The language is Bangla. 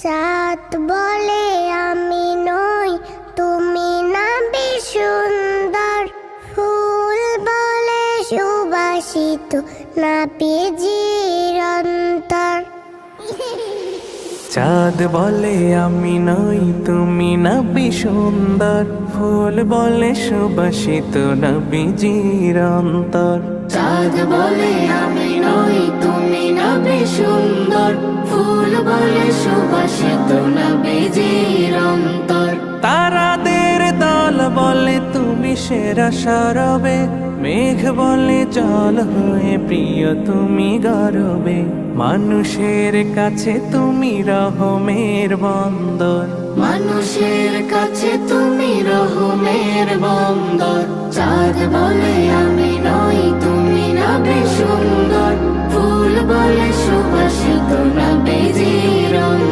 চাঁদ বলে আমি নই, তুমি না সুন্দর। ফুল বলে সুবাসিত, না বীজির অন্তর। চাঁদ বলে আমি নই, তুমি নবী সুন্দর। ফুল বলে সুবাসিত, নবীজির অন্তর। চাঁদ বলে আমি নই, তুমি নবী সুন্দর। ফুল বলে সুবাসিত, নবীজির অন্তর। তারাদের দল বলে তুমি সেরা সরবে। মেঘ বলে জল হয়ে প্রিয় তুমি গরবে। মানুষের কাছে তুমি রহমের বন্দর। মানুষের কাছে তুমি রহমের বন্দর। চাঁদ বলে আমি নই, তুমি নবী সুন্দর। ফুল বলে সুবাসিত, নবীজির অন্তর।